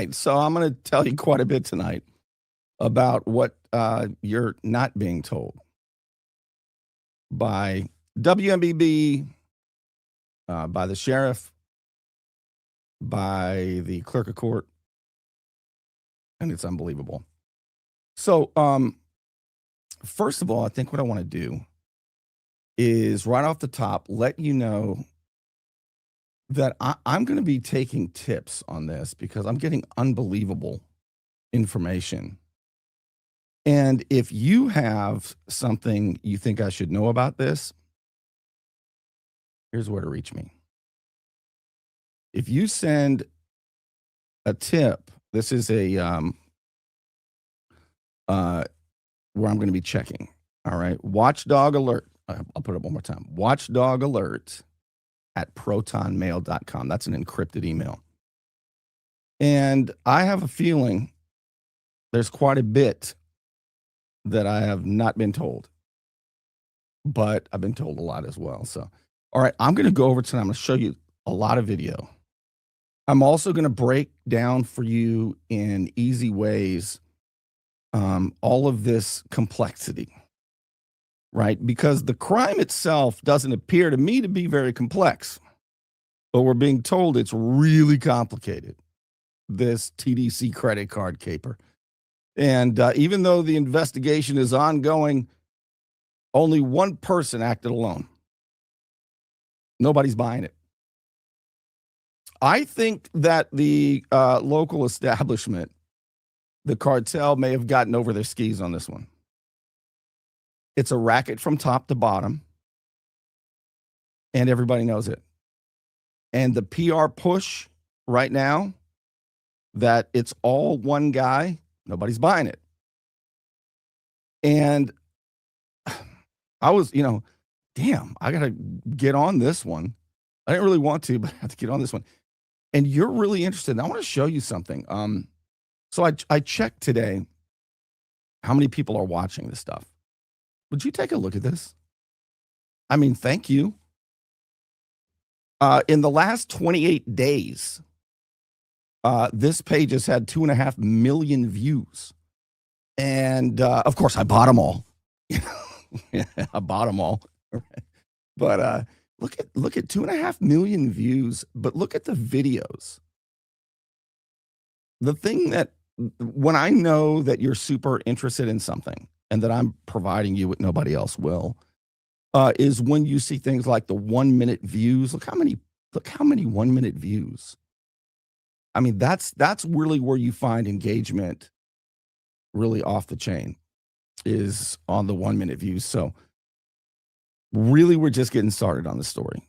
tonight. So I'm going to tell you quite a bit tonight about what you're not being told by WMBB, by the sheriff, by the clerk of court, and it's unbelievable. So, first of all, I think what I want to do is right off the top let you know that I'm going to be taking tips on this because I'm getting unbelievable information. And if you have something you think I should know about this, here's where to reach me. If you send a tip, this is a where I'm going to be checking. All right, Watchdog Alert. I'll put it one more time. Watchdog Alert at protonmail.com. That's an encrypted email. And I have a feeling there's quite a bit that I have not been told, but I've been told a lot as well. So, all right, I'm going to go over tonight. I'm going to show you a lot of video. I'm also going to break down for you in easy ways all of this complexity, right? Because the crime itself doesn't appear to me to be very complex, but we're being told it's really complicated, this TDC Credit Card Caper. And even though the investigation is ongoing, only one person acted alone. Nobody's buying it. I think that the local establishment, the cartel, may have gotten over their skis on this one. It's a racket from top to bottom, and everybody knows it. And the PR push right now that it's all one guy, nobody's buying it. And I was, damn, I got to get on this one. I didn't really want to, but I have to get on this one. And you're really interested. And I want to show you something. So I checked today how many people are watching this stuff. Would you take a look at this? I mean, thank you. In the last 28 days, this page has had 2.5 million views. And of course, I bought them all. I bought them all. But look at 2.5 million views. But look at the videos. The thing that when I know that you're super interested in something and that I'm providing you what nobody else will, is when you see things like the 1 minute views. Look how many 1 minute views. I mean, that's really where you find engagement really off the chain, is on the 1 minute views. So really, we're just getting started on the story.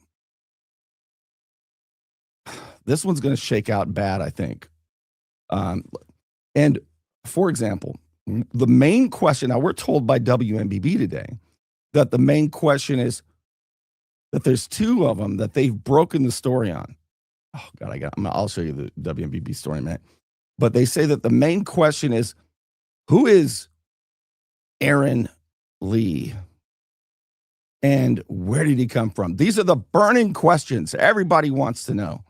This one's going to shake out bad, I think. And for example, the main question, now we're told by WMBB today that the main question is that there's two of them that they've broken the story on. Oh God, I'll show you the WMBB story in a minute. But they say that the main question is, who is Aaron Lee? And where did he come from? These are the burning questions everybody wants to know.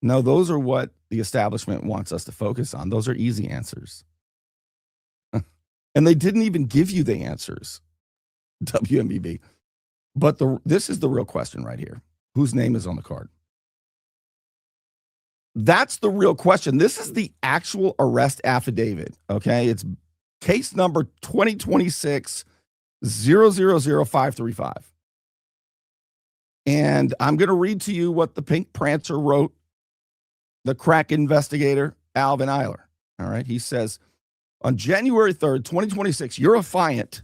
No, those are what the establishment wants us to focus on. Those are easy answers. And they didn't even give you the answers, WMBB. But this is the real question right here. Whose name is on the card? That's the real question. This is the actual arrest affidavit, okay? It's case number 2026-000535. And I'm going to read to you what the Pink Prancer wrote, the crack investigator, Alvin Eiler. All right, he says, on January 3rd, 2026, Eurofiant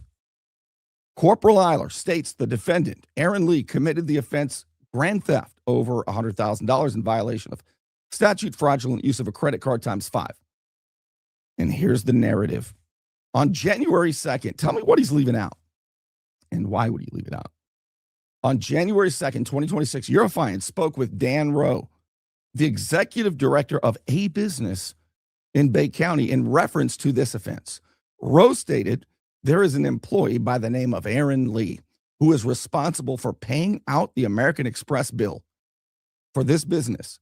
Corporal Eiler states the defendant, Aaron Lee, committed the offense grand theft over $100,000 in violation of statute fraudulent use of a credit card × 5. And here's the narrative. On January 2nd, tell me what he's leaving out and why would he leave it out? On January 2nd, 2026, Eurofiant spoke with Dan Rowe, the executive director of a business in Bay County, in reference to this offense. Rowe stated there is an employee by the name of Aaron Lee who is responsible for paying out the American Express bill for this business.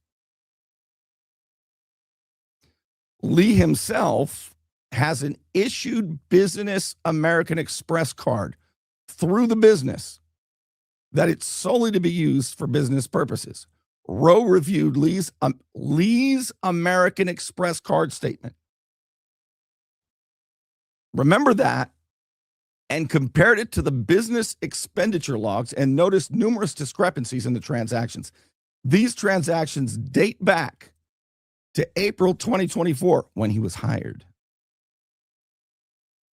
Lee himself has an issued business American Express card through the business that it's solely to be used for business purposes. Rowe reviewed Lee's American Express card statement. Remember that, and compared it to the business expenditure logs and noticed numerous discrepancies in the transactions. These transactions date back to April 2024 when he was hired.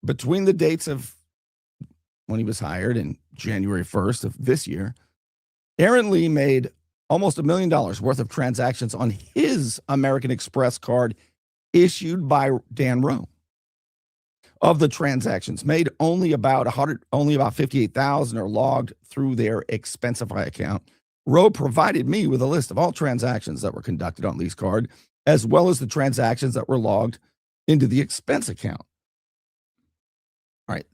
Between the dates of when he was hired and January 1st of this year, Aaron Lee made almost $1 million worth of transactions on his American Express card issued by Dan Rowe. Of the transactions made, only about 58,000 are logged through their Expensify account. Rowe provided me with a list of all transactions that were conducted on Lee's card, as well as the transactions that were logged into the expense account. All right.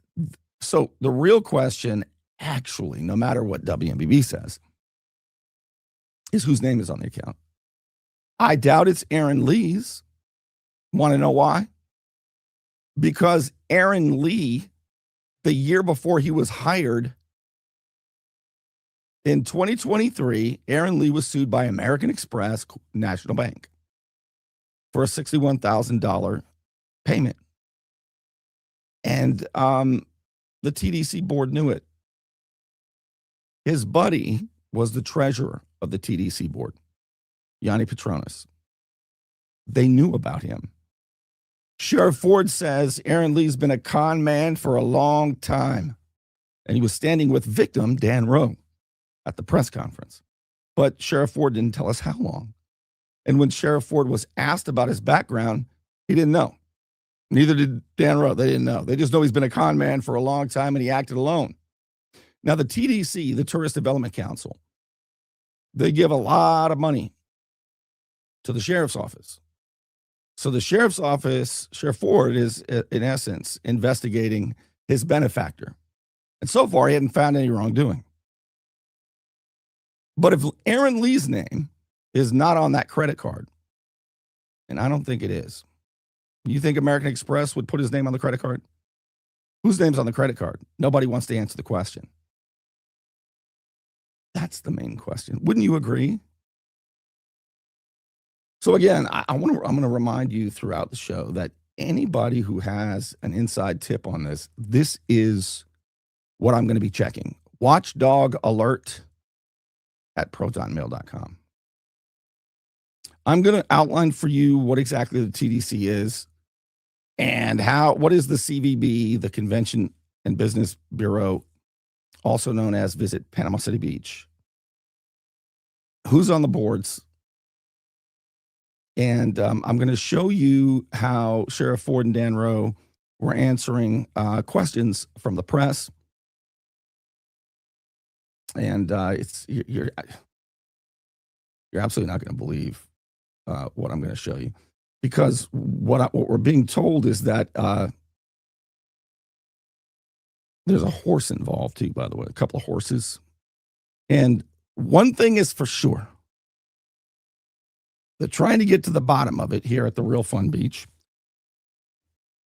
So the real question, actually, no matter what WMBB says, is whose name is on the account. I doubt it's Aaron Lee's. Want to know why? Because Aaron Lee, the year before he was hired, in 2023, Aaron Lee was sued by American Express National Bank for a $61,000 payment. And the TDC board knew it. His buddy was the treasurer of the TDC board, Yanni Petronas. They knew about him. Sheriff Ford says Aaron Lee's been a con man for a long time, and he was standing with victim Dan Rowe at the press conference. But Sheriff Ford didn't tell us how long. And when Sheriff Ford was asked about his background, he didn't know. Neither did Dan Rowe. They didn't know. They just know he's been a con man for a long time and he acted alone. Now, the TDC, the Tourist Development Council, they give a lot of money to the sheriff's office. So the sheriff's office, Sheriff Ford, is, in essence, investigating his benefactor. And so far, he hadn't found any wrongdoing. But if Aaron Lee's name is not on that credit card, and I don't think it is, you think American Express would put his name on the credit card? Whose name's on the credit card? Nobody wants to answer the question. That's the main question. Wouldn't you agree? So again, I'm going to remind you throughout the show that anybody who has an inside tip on this, this is what I'm going to be checking. Watchdog alert at protonmail.com. I'm going to outline for you what exactly the TDC is and what is the CVB, the Convention and Business Bureau, also known as Visit Panama City Beach. Who's on the boards? And I'm going to show you how Sheriff Ford and Dan Rowe were answering questions from the press. And you're absolutely not going to believe what I'm going to show you, because what we're being told is that there's a horse involved too, by the way, a couple of horses. And one thing is for sure. They're trying to get to the bottom of it here at the Real Fun Beach.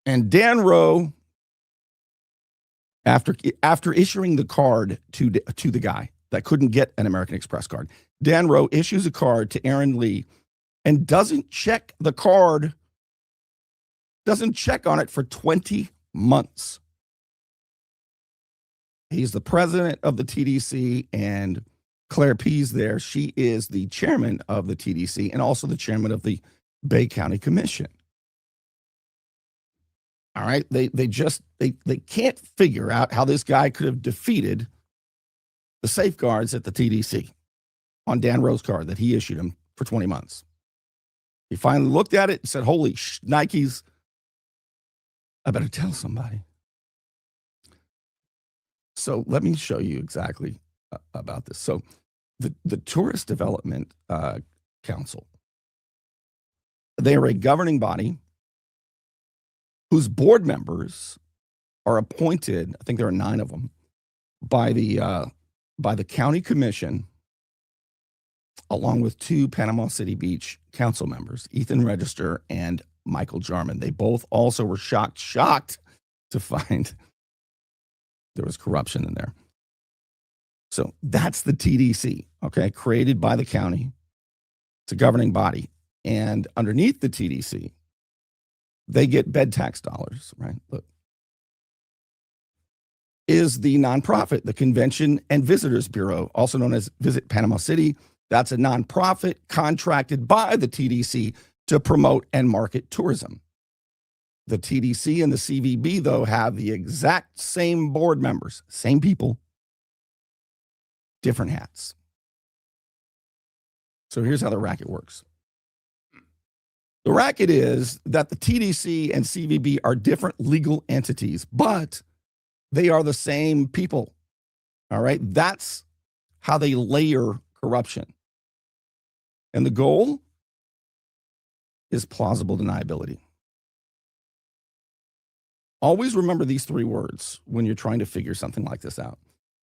And Dan Rowe, after issuing the card to the guy that couldn't get an American Express card, Dan Rowe issues a card to Aaron Lee and doesn't check the card, doesn't check on it for 20 months. He's the president of the TDC, and Claire Pease there, she is the chairman of the TDC and also the chairman of the Bay County Commission. All right, they can't figure out how this guy could have defeated the safeguards at the TDC on Dan Rowe's card that he issued him for 20 months. He finally looked at it and said, holy Nikes, I better tell somebody. So let me show you exactly about this. So the Tourist Development Council, they are a governing body whose board members are appointed, I think there are 9 of them, by the county commission, along with 2 Panama City Beach council members, Ethan Register and Michael Jarman. They both also were shocked to find there was corruption in there. So that's the TDC, okay, created by the county. It's a governing body. And underneath the TDC, they get bed tax dollars, right? Look. Is the nonprofit, the Convention and Visitors Bureau, also known as Visit Panama City. That's a nonprofit contracted by the TDC to promote and market tourism. The TDC and the CVB, though, have the exact same board members, same people, different hats. So here's how the racket works. The racket is that the TDC and CVB are different legal entities, but they are the same people. All right. That's how they layer corruption. And the goal is plausible deniability. Always remember these three words when you're trying to figure something like this out.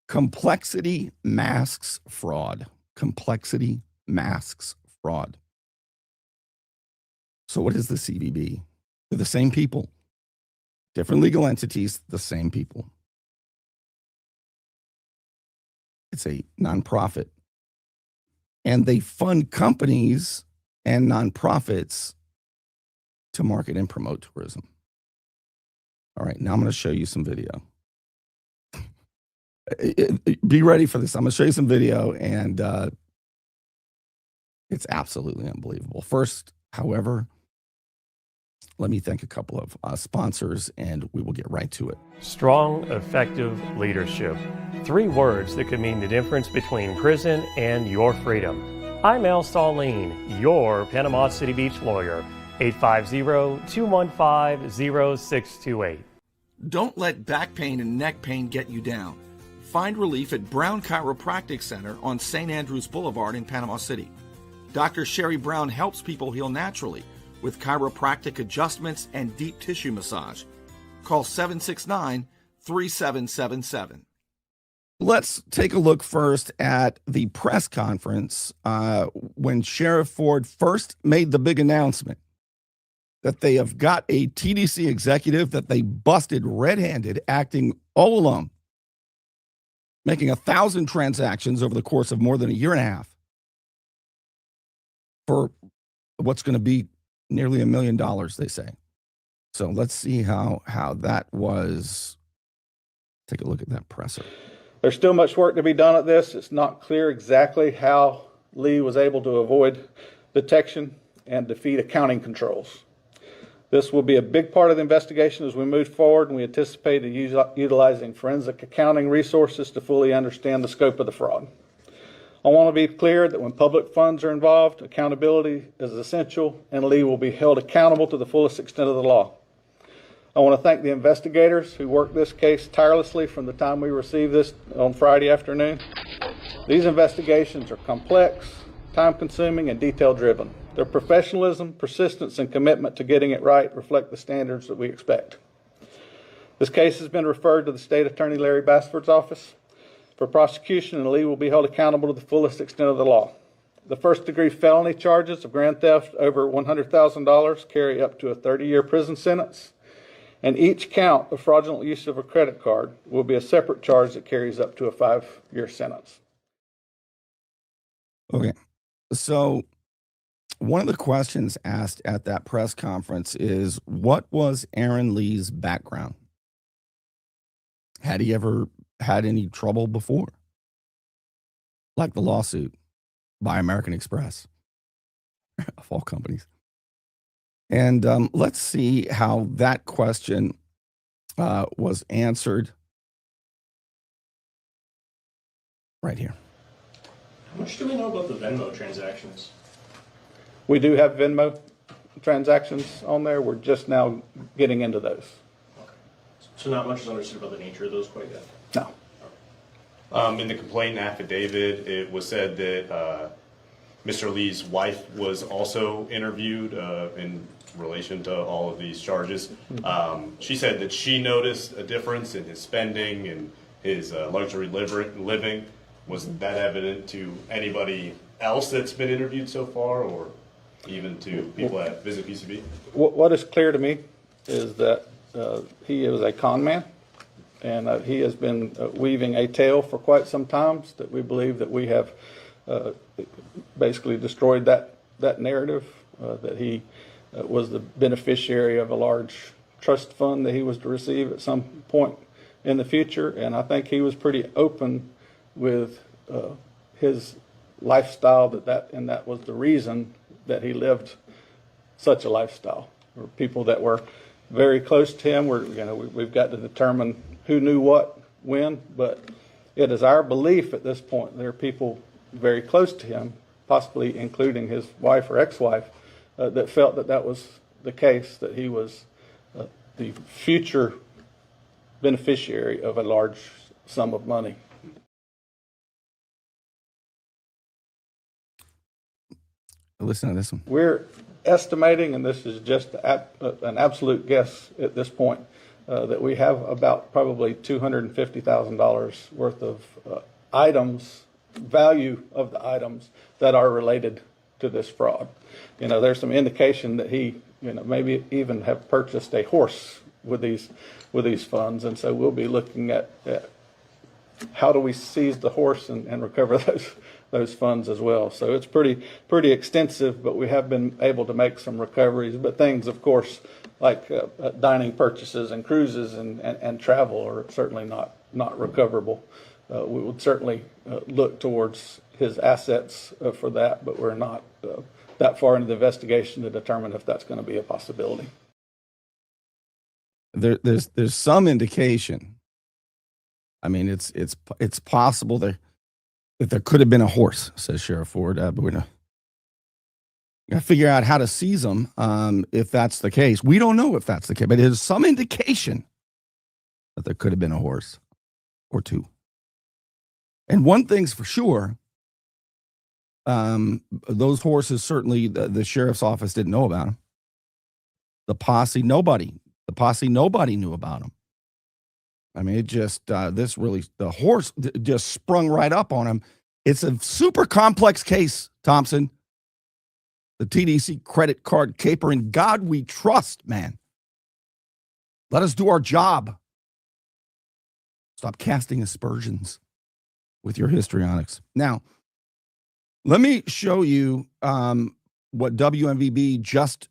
Complexity masks fraud. Complexity masks fraud. So what is the CVB? They're the same people. Different legal entities, the same people. It's a nonprofit. And they fund companies and nonprofits to market and promote tourism. All right, now I'm going to show you some video. Be ready for this. I'm going to show you some video, and it's absolutely unbelievable. First, however, let me thank a couple of sponsors, and we will get right to it. Strong, effective leadership. 3 words that could mean the difference between prison and your freedom. I'm Al Stallene, your Panama City Beach lawyer. 850-215-0628. Don't let back pain and neck pain get you down. Find relief at Brown Chiropractic Center on St. Andrews Boulevard in Panama City. Dr. Sherry Brown helps people heal naturally with chiropractic adjustments and deep tissue massage. Call 769-3777. Let's take a look first at the press conference when Sheriff Ford first made the big announcement that they have got a TDC executive that they busted red-handed acting all alone, making 1,000 transactions over the course of more than a year and a half for what's going to be nearly $1 million, they say. So let's see how that was. Take a look at that presser. There's still much work to be done at this. It's not clear exactly how Lee was able to avoid detection and defeat accounting controls. This will be a big part of the investigation as we move forward, and we anticipate utilizing forensic accounting resources to fully understand the scope of the fraud. I want to be clear that when public funds are involved, accountability is essential, and Lee will be held accountable to the fullest extent of the law. I want to thank the investigators who worked this case tirelessly from the time we received this on Friday afternoon. These investigations are complex, time-consuming, and detail-driven. Their professionalism, persistence, and commitment to getting it right reflect the standards that we expect. This case has been referred to the State Attorney Larry Bassford's office for prosecution, and Lee will be held accountable to the fullest extent of the law. The first-degree felony charges of grand theft over $100,000 carry up to a 30-year prison sentence, and each count of fraudulent use of a credit card will be a separate charge that carries up to a 5-year sentence. Okay, so one of the questions asked at that press conference is, what was Aaron Lee's background? Had he ever had any trouble before? Like the lawsuit by American Express, of all companies. And let's see how that question was answered right here. How much do we know about the Venmo transactions? We do have Venmo transactions on there. We're just now getting into those. Okay. So not much is understood about the nature of those quite yet? No. In the complaint affidavit, it was said that Mr. Lee's wife was also interviewed in relation to all of these charges. She said that she noticed a difference in his spending and his luxury living. Was that evident to anybody else that's been interviewed so far, or? even to people that visit PCB? What is clear to me is that he is a con man, and he has been weaving a tale for quite some time that we believe that we have basically destroyed that narrative, that he was the beneficiary of a large trust fund that he was to receive at some point in the future. And I think he was pretty open with his lifestyle, that was the reason that he lived such a lifestyle. There were people that were very close to him. We've got to determine who knew what when, but it is our belief at this point there are people very close to him, possibly including his wife or ex-wife, that felt that was the case, that he was the future beneficiary of a large sum of money. Listen to this one. We're estimating, and this is just an absolute guess at this point, that we have about probably $250,000 worth of items, value of the items that are related to this fraud. There's some indication that he, maybe even have purchased a horse with these funds, and so we'll be looking at how do we seize the horse and recover those funds as well. So it's pretty extensive, but we have been able to make some recoveries. But things, of course, like dining purchases and cruises and travel are certainly not recoverable. We would certainly look towards his assets for that, but we're not that far into the investigation to determine if that's going to be a possibility. There's some indication. I mean, it's possible that there could have been a horse, says Sheriff Ford, but we're gonna figure out how to seize them if that's the case. We don't know if that's the case, but there's some indication that there could have been a horse or two. And one thing's for sure, those horses, certainly the sheriff's office didn't know about them. The posse, nobody knew about them. I mean, it just, the horse just sprung right up on him. It's a super complex case, Thompson. The TDC Credit Card Caper. In God we trust, man. Let us do our job. Stop casting aspersions with your histrionics. Now, let me show you what WMVB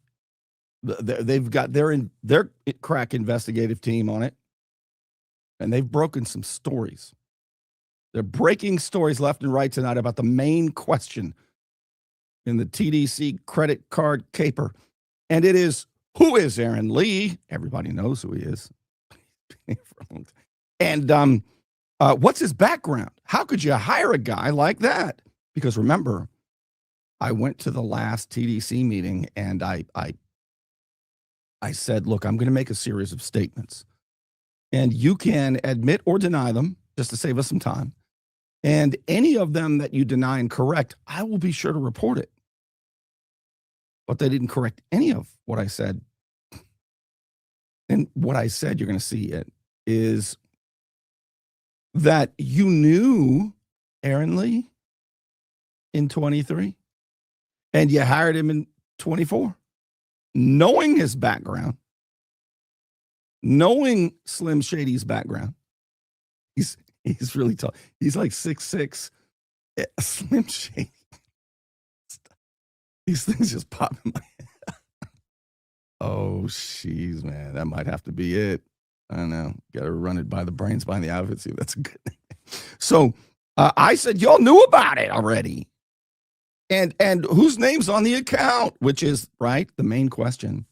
they've got their crack investigative team on it. And they've broken some stories. They're breaking stories left and right tonight about the main question in the TDC Credit Card Caper. And it is, who is Aaron Lee? Everybody knows who he is. And what's his background? How could you hire a guy like that? Because remember, I went to the last TDC meeting and I said, look, I'm going to make a series of statements. And you can admit or deny them just to save us some time. And any of them that you deny and correct, I will be sure to report it. But they didn't correct any of what I said. And what I said, you're going to see it, is that you knew Aaron Lee in 23 and you hired him in 24, knowing his background. Knowing Slim Shady's background, he's really tall. He's like 6'6". Slim Shady. These things just pop in my head. Oh, jeez, man. That might have to be it. I don't know. Got to run it by the brains behind the outfit. See, that's a good name. So I said, y'all knew about it already. And whose name's on the account, which is, right, the main question.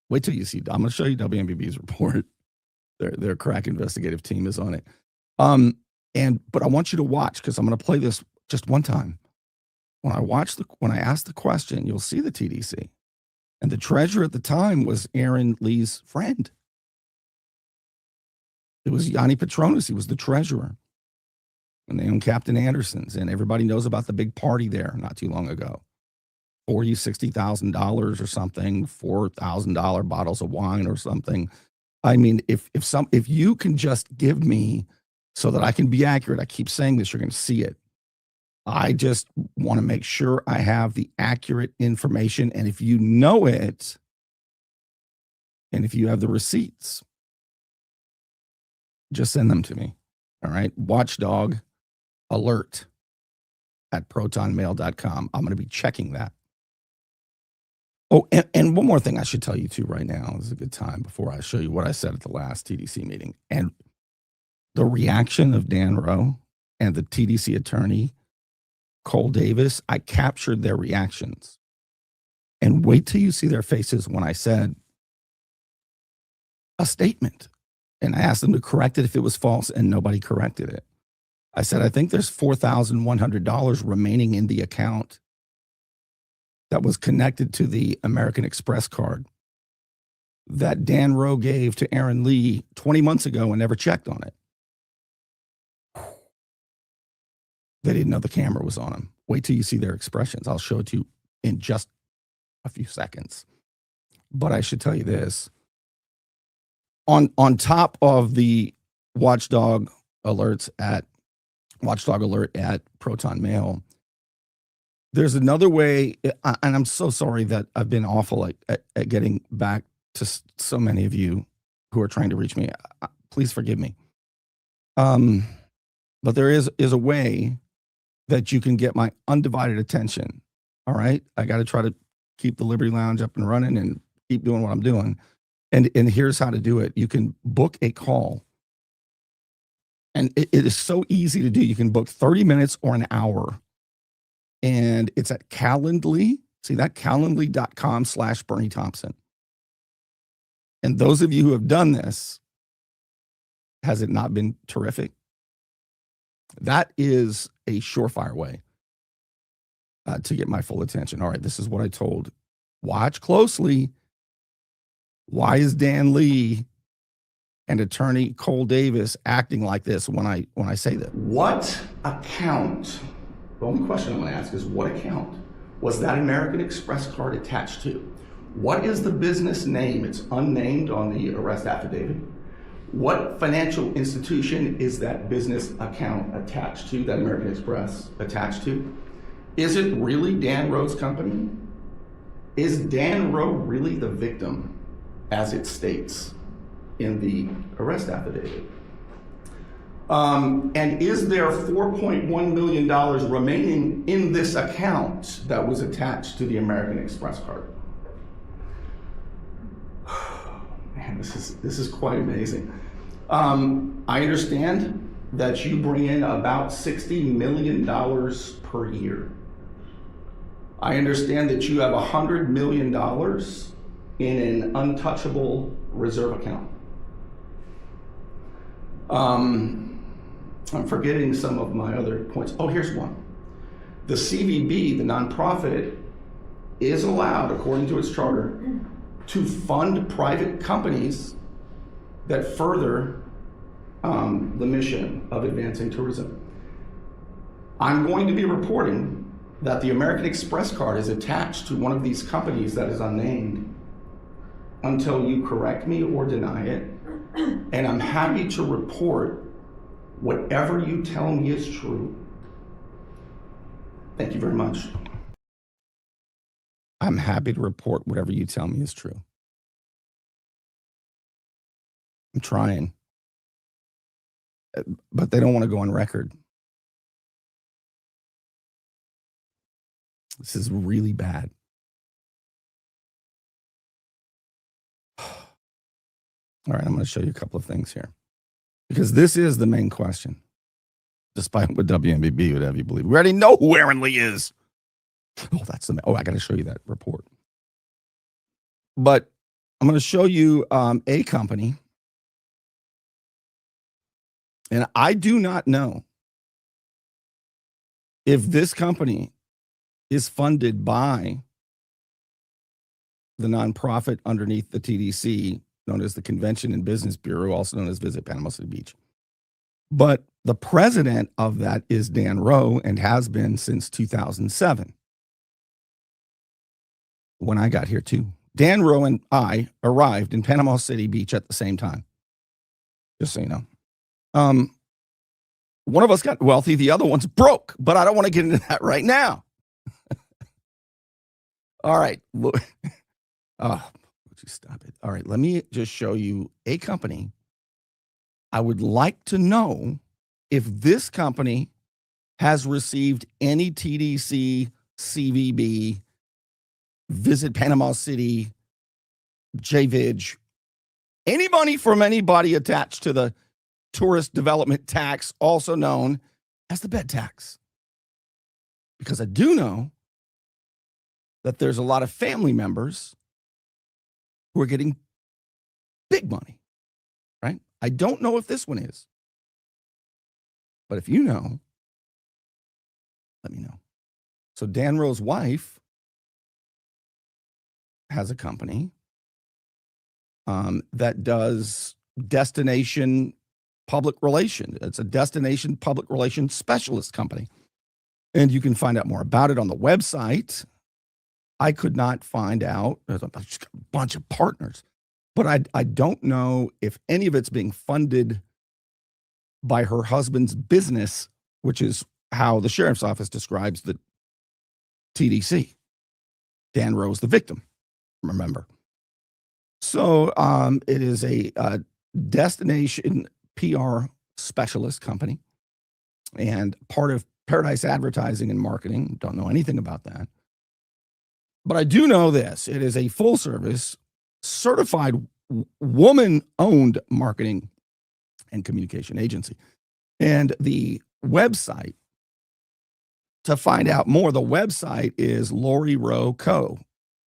Wait till you see. I'm going to show you WMBB's report. Their crack investigative team is on it. But I want you to watch because I'm going to play this just one time. When I ask the question, you'll see the TDC, and the treasurer at the time was Aaron Lee's friend. It was Yanni Petronas. He was the treasurer, and they own Captain Anderson's, and everybody knows about the big party there not too long ago. $60,000 or something, $4,000 bottles of wine or something. I mean, if you can just give me so that I can be accurate, I keep saying this, you're going to see it. I just want to make sure I have the accurate information. And if you know it, and if you have the receipts, just send them to me. All right. Watchdog alert at protonmail.com. I'm going to be checking that. Oh, and one more thing I should tell you too right now. This is a good time before I show you what I said at the last TDC meeting. And the reaction of Dan Rowe and the TDC attorney, Cole Davis, I captured their reactions. And wait till you see their faces when I said a statement. And I asked them to correct it if it was false, and nobody corrected it. I said, I think there's $4,100 remaining in the account that was connected to the American Express card that Dan Rowe gave to Aaron Lee 20 months ago and never checked on it. They didn't know the camera was on them. Wait till you see their expressions. I'll show it to you in just a few seconds. But I should tell you this. On top of the watchdog alert at Proton Mail, there's another way, and I'm so sorry that I've been awful at getting back to so many of you who are trying to reach me. Please forgive me. But there is a way that you can get my undivided attention. All right. I got to try to keep the Liberty Lounge up and running and keep doing what I'm doing. And here's how to do it. You can book a call. And it is so easy to do. You can book 30 minutes or an hour. And it's at Calendly. See that? Calendly.com/Bernie Thompson. And those of you who have done this, has it not been terrific? That is a surefire way to get my full attention. All right, this is what I told. Watch closely. Why is Dan Lee and attorney Cole Davis acting like this when I say that? What account? The only question I'm going to ask is what account was that American Express card attached to? What is the business name? It's unnamed on the arrest affidavit. What financial institution is that business account attached to, that American Express attached to? Is it really Dan Rowe's company? Is Dan Rowe really the victim, as it states in the arrest affidavit? And is there $4.1 million remaining in this account that was attached to the American Express card? Man, this is quite amazing. I understand that you bring in about $60 million per year. I understand that you have $100 million in an untouchable reserve account. I'm forgetting some of my other points. Oh, here's one. The CVB, the nonprofit, is allowed, according to its charter, to fund private companies that further the mission of advancing tourism. I'm going to be reporting that the American Express card is attached to one of these companies that is unnamed until you correct me or deny it. And I'm happy to report whatever you tell me is true. Thank you very much. I'm happy to report whatever you tell me is true. I'm trying. But they don't want to go on record. This is really bad. All right, I'm going to show you a couple of things here. Because this is the main question. Despite what WMBB would have you believe. We already know who Aaron Lee is. Oh, I got to show you that report. But I'm going to show you a company. And I do not know if this company is funded by the nonprofit underneath the TDC, known as the Convention and Business Bureau, also known as Visit Panama City Beach. But the president of that is Dan Rowe and has been since 2007, when I got here too. Dan Rowe and I arrived in Panama City Beach at the same time, just so you know. One of us got wealthy, the other one's broke, but I don't want to get into that right now. All right. Look. Oh, would you stop it? All right. Let me just show you a company. I would like to know if this company has received any TDC, CVB, Visit Panama City, JVIG, any money from anybody attached to the tourist development tax, also known as the bed tax. Because I do know that there's a lot of family members who are getting big money, right? I don't know if this one is. But if you know, let me know. So Dan Rowe's wife has a company that does destination public relation. It's a destination public relations specialist company. And you can find out more about it on the website. I could not find out. There's a bunch of partners, but I don't know if any of it's being funded by her husband's business, which is how the sheriff's office describes the TDC. Dan Rowe's the victim, remember. So it is a destination PR specialist company and part of Paradise Advertising and Marketing. Don't know anything about that. But I do know this. It is a full service, certified woman-owned marketing and communication agency. And the website, to find out more, the website is Lori Rowe Co.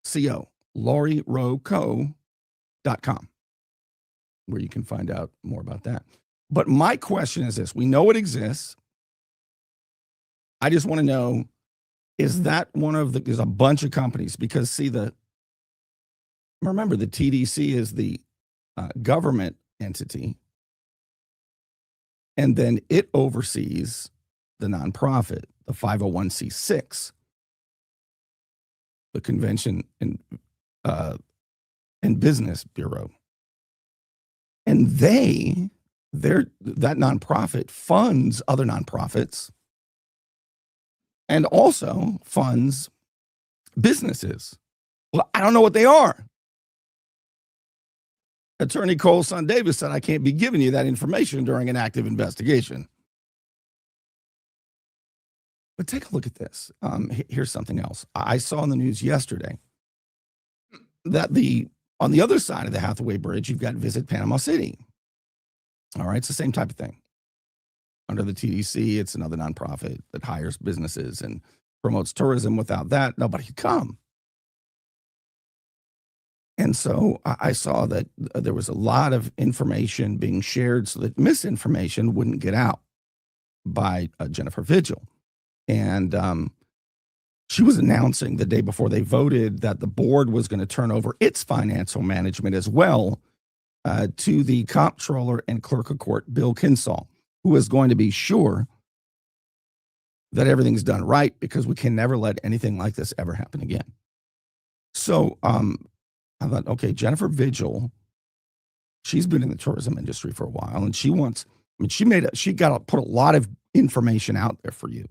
C-O, LoriRoweCo.com, where you can find out more about that. But my question is this. We know it exists. I just want to know, is that one of the, there's a bunch of companies, because see, remember the TDC is the government entity, and then it oversees the nonprofit, the 501c6, the Convention and Business Bureau. And that nonprofit funds other nonprofits and also funds businesses. Well, I don't know what they are. Attorney Cole Son Davis said, I can't be giving you that information during an active investigation. But take a look at this. Here's something else. I saw in the news yesterday that on the other side of the Hathaway Bridge, you've got Visit Panama City. All right, it's the same type of thing. Under the TDC, it's another nonprofit that hires businesses and promotes tourism. Without that, nobody could come. And so I saw that there was a lot of information being shared so that misinformation wouldn't get out by Jennifer Vigil. And she was announcing the day before they voted that the board was going to turn over its financial management as well to the comptroller and clerk of court, Bill Kinsall, who is going to be sure that everything's done right, because we can never let anything like this ever happen again. So I thought, okay, Jennifer Vigil, she's been in the tourism industry for a while, and she got to put a lot of information out there for you.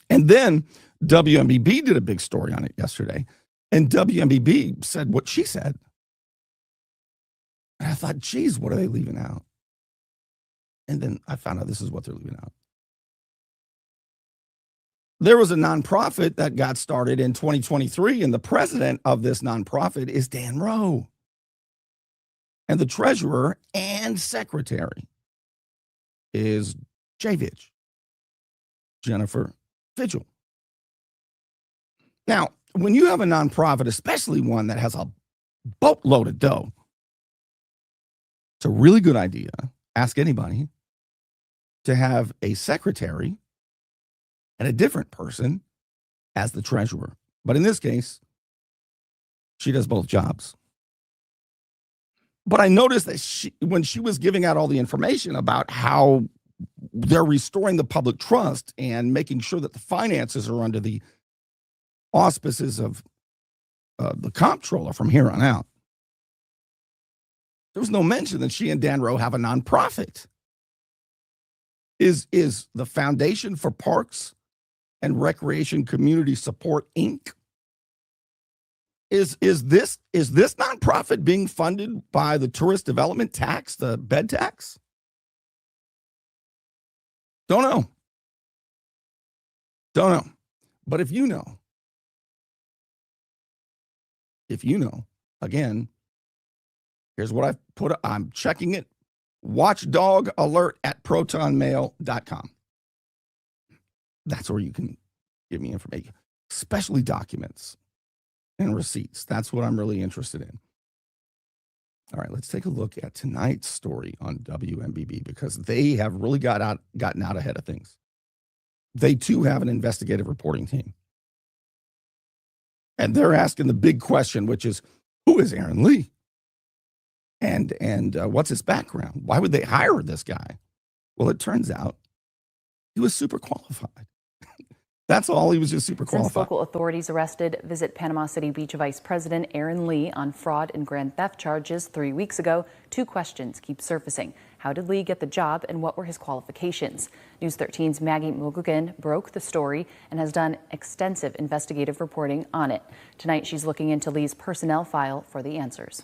And then WMBB did a big story on it yesterday, and WMBB said what she said. And I thought, geez, what are they leaving out? And then I found out this is what they're leaving out. There was a nonprofit that got started in 2023, and the president of this nonprofit is Dan Rowe. And the treasurer and secretary is JVIG, Jennifer Vigil. Now, when you have a nonprofit, especially one that has a boatload of dough, it's a really good idea, ask anybody, to have a secretary and a different person as the treasurer. But in this case, she does both jobs. But I noticed that when she was giving out all the information about how they're restoring the public trust and making sure that the finances are under the auspices of the comptroller from here on out, there was no mention that she and Dan Rowe have a nonprofit. Is the Foundation for Parks and Recreation Community Support, Inc. Is this nonprofit being funded by the tourist development tax, the bed tax? Don't know. But if you know, again, here's what I've put. I'm checking it. Watchdog alert at protonmail.com. That's where you can give me information, especially documents and receipts. That's what I'm really interested in. All right, let's take a look at tonight's story on WMBB, because they have really gotten out ahead of things. They too have an investigative reporting team. And they're asking the big question, which is, who is Aaron Lee? And what's his background? Why would they hire this guy? Well, it turns out he was super qualified. That's all. He was just super qualified. Since local authorities arrested Visit Panama City Beach Vice President Aaron Lee on fraud and grand theft charges 3 weeks ago, two questions keep surfacing. How did Lee get the job, and what were his qualifications? News 13's Maggie McGuigan broke the story and has done extensive investigative reporting on it. Tonight, she's looking into Lee's personnel file for the answers.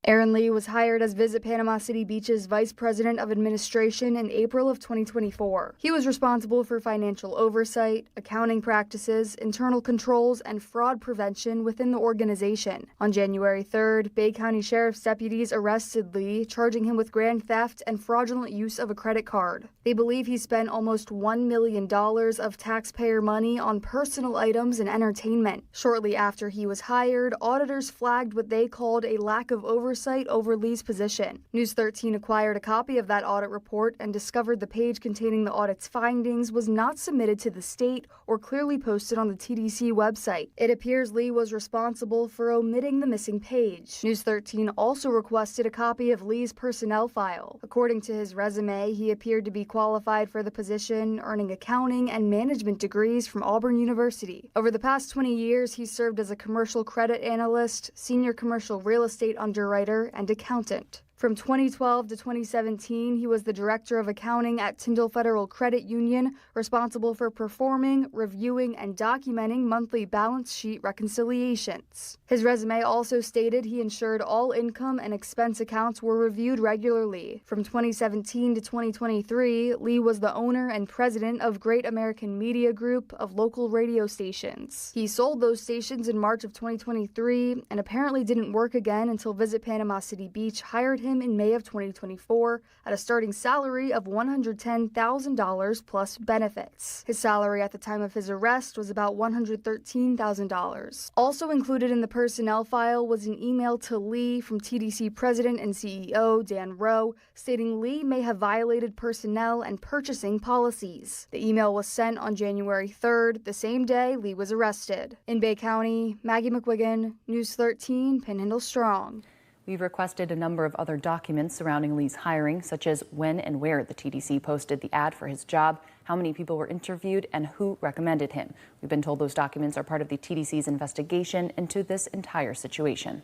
Aaron Lee was hired as Visit Panama City Beach's Vice President of Administration in April of 2024. He was responsible for financial oversight, accounting practices, internal controls, and fraud prevention within the organization. On January 3rd, Bay County Sheriff's deputies arrested Lee, charging him with grand theft and fraudulent use of a credit card. They believe he spent almost $1 million of taxpayer money on personal items and entertainment. Shortly after he was hired, auditors flagged what they called a lack of oversight over Lee's position. News 13 acquired a copy of that audit report and discovered the page containing the audit's findings was not submitted to the state or clearly posted on the TDC website. It appears Lee was responsible for omitting the missing page. News 13 also requested a copy of Lee's personnel file. According to his resume, he appeared to be qualified for the position, earning accounting and management degrees from Auburn University. Over the past 20 years, he served as a commercial credit analyst, senior commercial real estate underwriter, and accountant. From 2012 to 2017, he was the Director of Accounting at Tyndall Federal Credit Union, responsible for performing, reviewing, and documenting monthly balance sheet reconciliations. His resume also stated he ensured all income and expense accounts were reviewed regularly. From 2017 to 2023, Lee was the owner and president of Great American Media Group of local radio stations. He sold those stations in March of 2023 and apparently didn't work again until Visit Panama City Beach hired him in May of 2024 at a starting salary of $110,000 plus benefits. His salary at the time of his arrest was about $113,000. Also included in the personnel file was an email to Lee from TDC President and CEO Dan Rowe stating Lee may have violated personnel and purchasing policies. The email was sent on January 3rd, the same day Lee was arrested. In Bay County, Maggie McGuigan, News 13, Panhandle Strong. We've requested a number of other documents surrounding Lee's hiring, such as when and where the TDC posted the ad for his job, how many people were interviewed, and who recommended him. We've been told those documents are part of the TDC's investigation into this entire situation.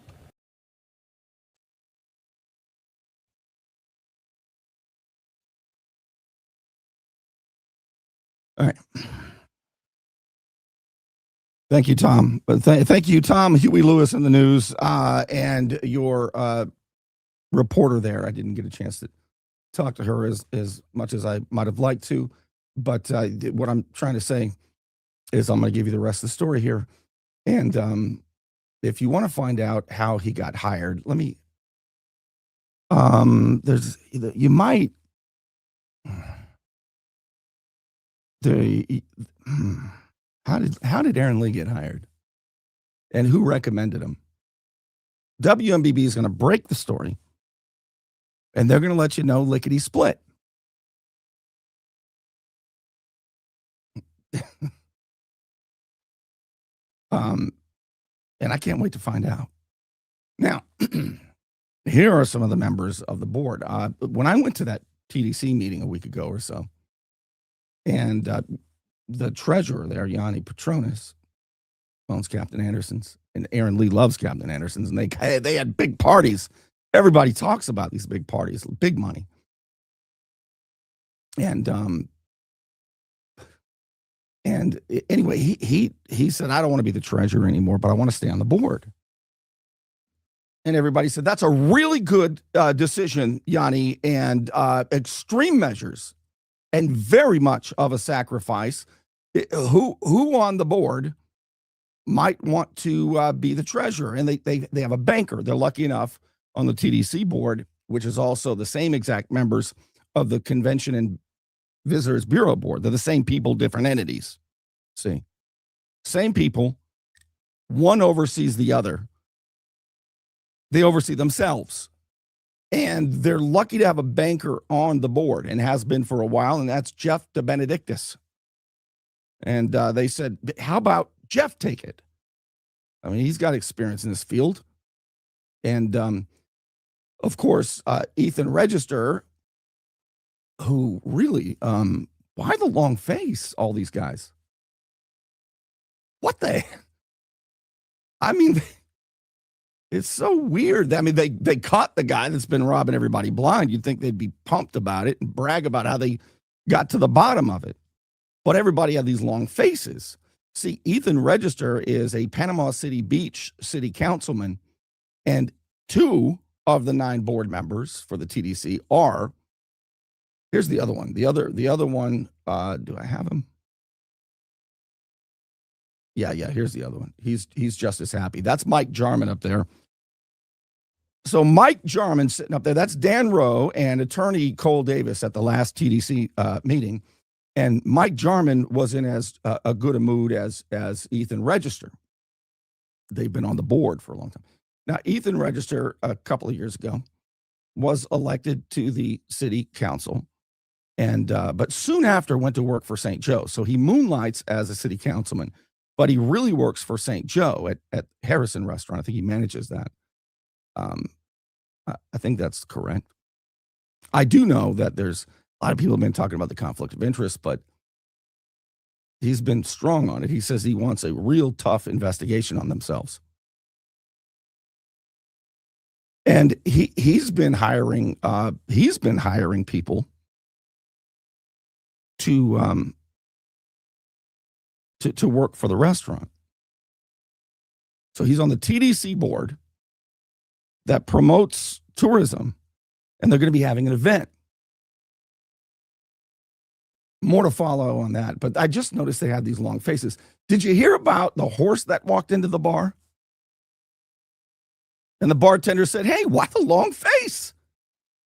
All right. Thank you, Tom. Thank you, Tom, Huey Lewis in the news, and your reporter there. I didn't get a chance to talk to her as much as I might have liked to, but what I'm trying to say is I'm going to give you the rest of the story here. And if you want to find out how he got hired, let me. There's you might. How did Aaron Lee get hired? And who recommended him? WMBB is going to break the story, and they're going to let you know lickety split. And I can't wait to find out. Now, here are some of the members of the board. When I went to that TDC meeting a week ago or so, and the treasurer there, Yanni Petronis, owns Captain Anderson's, and Aaron Lee loves Captain Anderson's, and they had big parties. Everybody talks about these big parties, big money. And anyway, he said, I don't want to be the treasurer anymore, but I want to stay on the board. And everybody said, that's a really good decision, Yanni, and extreme measures and very much of a sacrifice. Who on the board might want to be the treasurer? And they have a banker. They're lucky enough on the TDC board, which is also the same exact members of the Convention and Visitors Bureau board. They're the same people, different entities. See, same people. One oversees the other. They oversee themselves. And they're lucky to have a banker on the board, and has been for a while, and that's Jeff DeBenedictis. And they said, how about Jeff take it? I mean, he's got experience in this field. And of course, Ethan Register, who really, why the long face, all these guys? What the? I mean, it's so weird. I mean, they caught the guy that's been robbing everybody blind. You'd think they'd be pumped about it and brag about how they got to the bottom of it. But everybody had these long faces. See, Ethan Register is a Panama City Beach city councilman, and 2 of the 9 board members for the TDC are, here's the other one. The other one, do I have him? Yeah, here's the other one. He's just as happy. That's Mike Jarman up there. So Mike Jarman sitting up there, that's Dan Rowe and attorney Cole Davis at the last TDC meeting. And Mike Jarman was in as a good a mood as Ethan Register. They've been on the board for a long time. Now, Ethan Register, a couple of years ago, was elected to the city council, and but soon after went to work for St. Joe. So he moonlights as a city councilman, but he really works for St. Joe at Harrison Restaurant. I think he manages that. I think that's correct. I do know that there's a lot of people have been talking about the conflict of interest, but he's been strong on it. He says he wants a real tough investigation on themselves. And he's been hiring people to work for the restaurant. So he's on the TDC board that promotes tourism, and they're going to be having an event. More to follow on that, but I just noticed they had these long faces. Did you hear about the horse that walked into the bar? And the bartender said, hey, why the long face?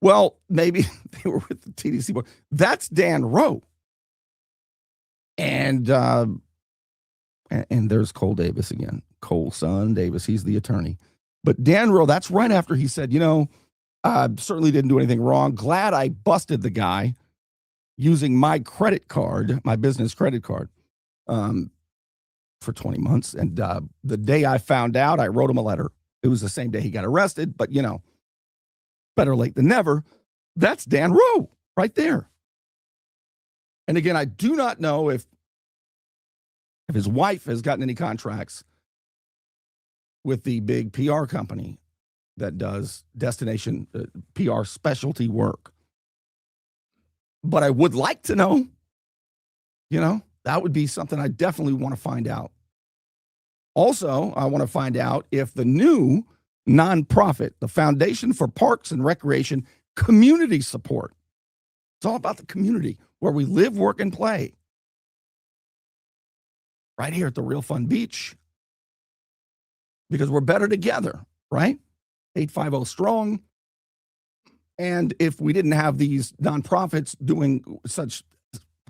Well, maybe they were with the TDC board. That's Dan Rowe. And there's Cole Davis again. Cole's son, Davis, he's the attorney. But Dan Rowe, that's right after he said, I certainly didn't do anything wrong. Glad I busted the guy using my credit card, my business credit card, for 20 months. And the day I found out, I wrote him a letter. It was the same day he got arrested, but better late than never. That's Dan Rowe right there. And again, I do not know if his wife has gotten any contracts with the big PR company that does destination PR specialty work. But I would like to know, that would be something I definitely want to find out. Also, I want to find out if the new nonprofit, the Foundation for Parks and Recreation Community Support, it's all about the community where we live, work, and play. Right here at the Real Fun Beach. Because we're better together, right? 850 strong. And if we didn't have these nonprofits doing such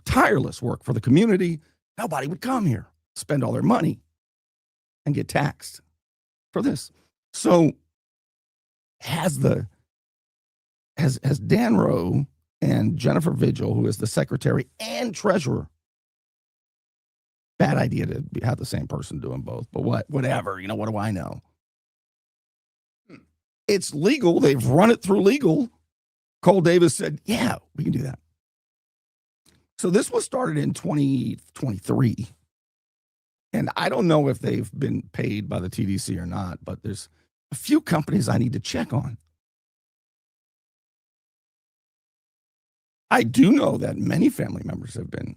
tireless work for the community, nobody would come here, spend all their money, and get taxed for this. So has Dan Rowe and Jennifer Vigil, who is the secretary and treasurer, bad idea to have the same person doing both, but whatever, what do I know? It's legal. They've run it through legal. Cole Davis said, yeah, we can do that. So this was started in 2023. And I don't know if they've been paid by the TDC or not, but there's a few companies I need to check on. I do know that many family members have been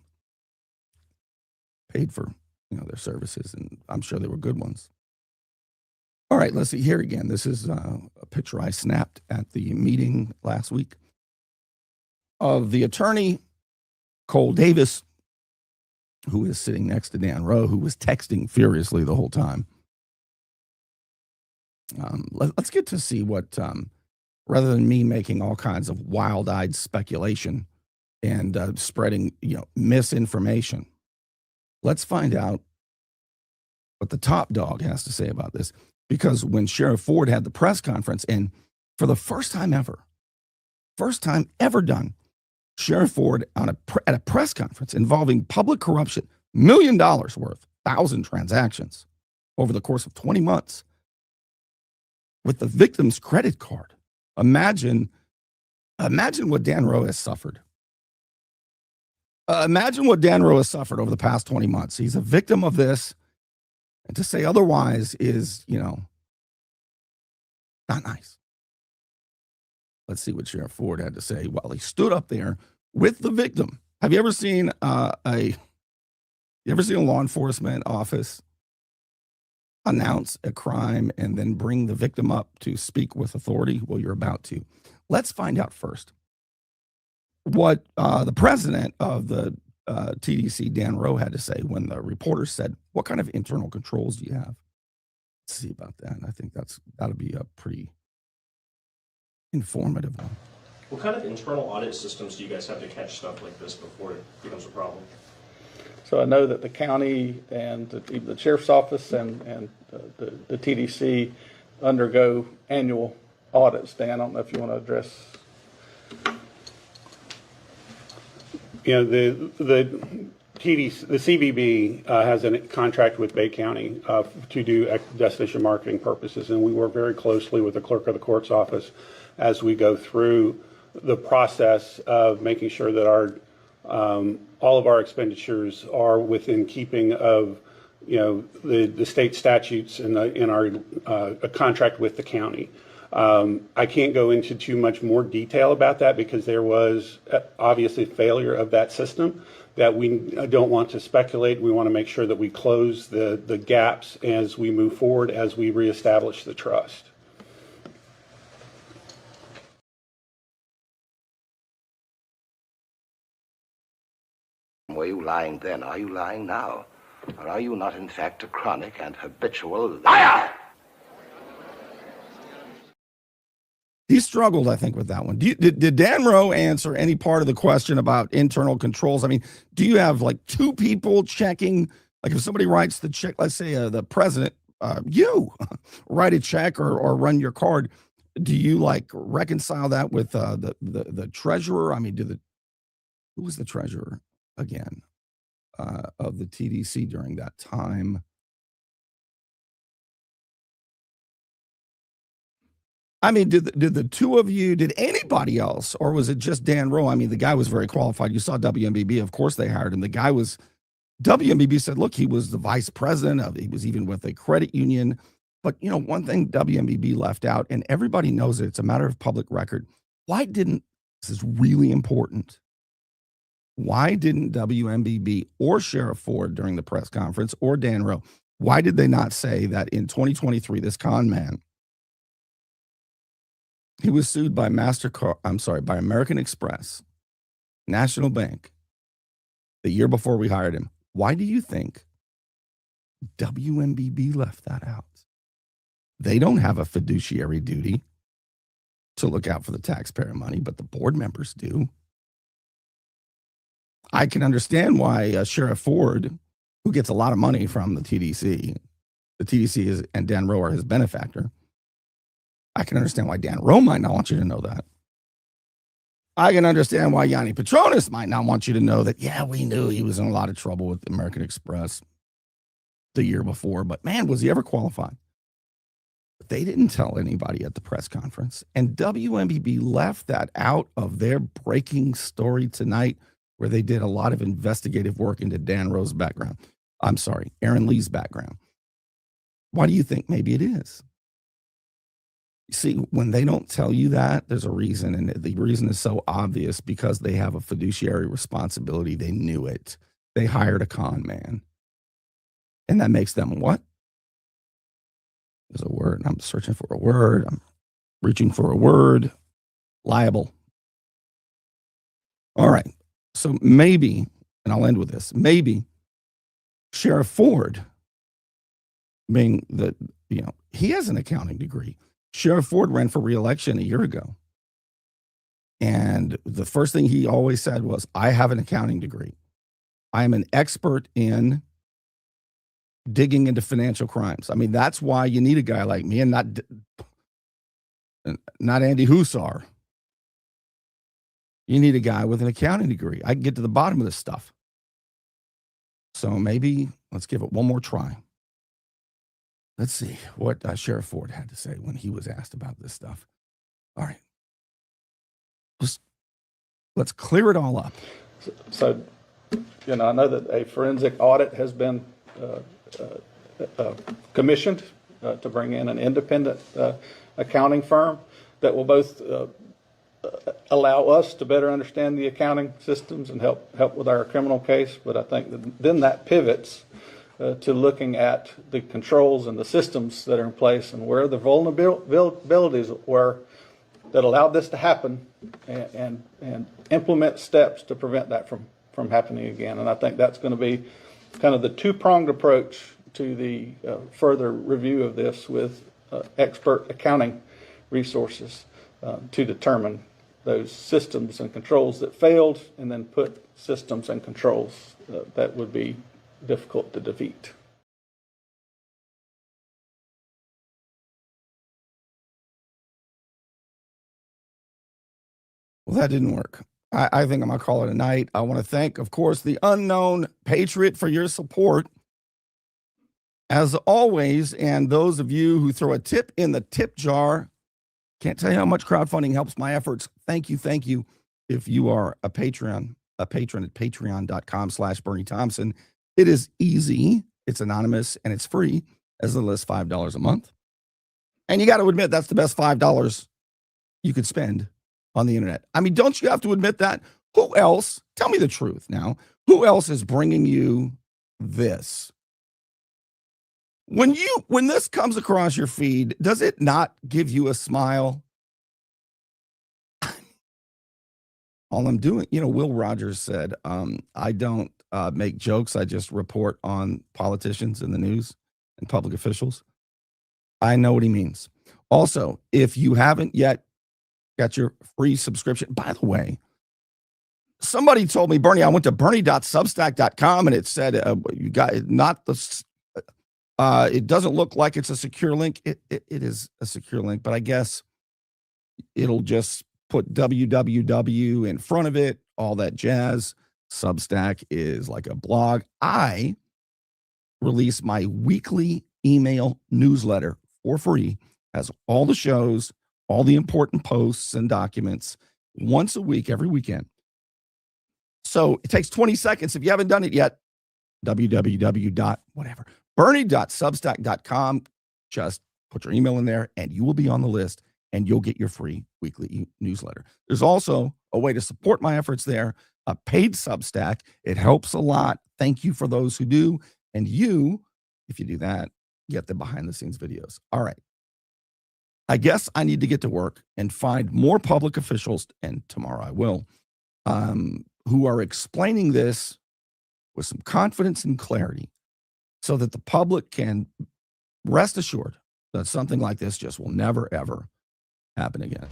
paid for, their services, and I'm sure they were good ones. All right, let's see here again. This is a picture I snapped at the meeting last week of the attorney, Cole Davis, who is sitting next to Dan Rowe, who was texting furiously the whole time. Let's get to see what, rather than me making all kinds of wild-eyed speculation and spreading, misinformation, let's find out what the top dog has to say about this. Because when Sheriff Ford had the press conference, and for the first time ever done, Sheriff Ford at a press conference involving public corruption, $1 million worth, 1,000 transactions over the course of 20 months, with the victim's credit card. Imagine what Dan Rowe has suffered. Imagine what Dan Rowe has suffered over the past 20 months. He's a victim of this. And to say otherwise is, not nice. Let's see what Sheriff Ford had to say while he stood up there with the victim. Have you ever seen a law enforcement office announce a crime and then bring the victim up to speak with authority? Well, you're about to. Let's find out first what the president of the TDC, Dan Rowe, had to say when the reporter said, "What kind of internal controls do you have?" Let's see about that. I think that'll be a pretty informative one. What kind of internal audit systems do you guys have to catch stuff like this before it becomes a problem? So I know that the county and the sheriff's office and the TDC undergo annual audits. Dan, I don't know if you want to address. The TDC, the CBB has a contract with Bay County to do destination marketing purposes, and we work very closely with the clerk of the court's office as we go through the process of making sure that our all of our expenditures are within keeping of the state statutes and in our contract with the county. I can't go into too much more detail about that because there was obviously failure of that system that we don't want to speculate. We want to make sure that we close the gaps as we move forward, as we reestablish the trust. Were you lying then? Are you lying now? Or are you not, in fact, a chronic and habitual liar? He struggled, I think, with that one. Did Dan Rowe answer any part of the question about internal controls? I mean, do you have like two people checking? Like if somebody writes the check, let's say the president, you write a check or run your card, do you like reconcile that with the treasurer? I mean, who was the treasurer again of the TDC during that time? I mean, did the two of you, did anybody else, or was it just Dan Rowe? I mean, the guy was very qualified. You saw WMBB, of course they hired him. The guy was, WMBB said, look, he was the vice president he was even with a credit union. But, one thing WMBB left out, and everybody knows it, it's a matter of public record. This is really important. Why didn't WMBB or Sheriff Ford during the press conference or Dan Rowe, why did they not say that in 2023, this con man, he was sued by by American Express, National Bank, the year before we hired him? Why do you think WMBB left that out? They don't have a fiduciary duty to look out for the taxpayer money, but the board members do. I can understand why Sheriff Ford, who gets a lot of money from the TDC and Dan Rowe are his benefactor. I can understand why Dan Rowe might not want you to know that. I can understand why Yanni Petronis might not want you to know that, yeah, we knew he was in a lot of trouble with American Express the year before, but man, was he ever qualified? But they didn't tell anybody at the press conference. And WMBB left that out of their breaking story tonight, where they did a lot of investigative work into Dan Rowe's background. Aaron Lee's background. Why do you think maybe it is? See, when they don't tell you that, there's a reason. And the reason is so obvious because they have a fiduciary responsibility. They knew it. They hired a con man. And that makes them what? There's a word. I'm searching for a word. I'm reaching for a word. Liable. All right. So maybe, and I'll end with this, maybe Sheriff Ford, being the, he has an accounting degree. Sheriff Ford ran for re-election a year ago. And the first thing he always said was, I have an accounting degree. I am an expert in digging into financial crimes. I mean, that's why you need a guy like me and not Andy Hussar. You need a guy with an accounting degree. I can get to the bottom of this stuff. So maybe let's give it one more try. Let's see what Sheriff Ford had to say when he was asked about this stuff. All right. Let's clear it all up. So, I know that a forensic audit has been commissioned to bring in an independent accounting firm that will both allow us to better understand the accounting systems and help with our criminal case. But I think then that pivots to looking at the controls and the systems that are in place and where the vulnerabilities were that allowed this to happen, and implement steps to prevent that from happening again. And I think that's going to be kind of the two-pronged approach to the further review of this with expert accounting resources to determine those systems and controls that failed, and then put systems and controls that would be difficult to defeat. Well, that didn't work. I think I'm going to call it a night. I want to thank, of course, the Unknown Patriot for your support, as always, and those of you who throw a tip in the tip jar. Can't tell you how much crowdfunding helps my efforts. Thank you. Thank you. If you are a patron at patreon.com/Bernie Thompson, it is easy. It's anonymous and it's free, as little as $5 a month. And you got to admit, that's the best $5 you could spend on the internet. I mean, don't you have to admit that? Who else? Tell me the truth now. Who else is bringing you this? When this comes across your feed, does it not give you a smile? All I'm doing, Will Rogers said, I don't make jokes. I just report on politicians in the news and public officials. I know what he means. Also, if you haven't yet got your free subscription, by the way, somebody told me, Bernie, I went to bernie.substack.com and it said, you got not the, it doesn't look like it's a secure link. It is a secure link, but I guess it'll just put www in front of it, all that jazz. Substack is like a blog. I release my weekly email newsletter for free, has all the shows, all the important posts and documents once a week, every weekend. So it takes 20 seconds. If you haven't done it yet, bernie.substack.com. Just put your email in there and you will be on the list and you'll get your free weekly newsletter. There's also a way to support my efforts there, a paid Substack. It helps a lot. Thank you for those who do. And you, if you do that, get the behind the scenes videos. All right. I guess I need to get to work and find more public officials, and tomorrow I will, who are explaining this with some confidence and clarity so that the public can rest assured that something like this just will never, ever happen again.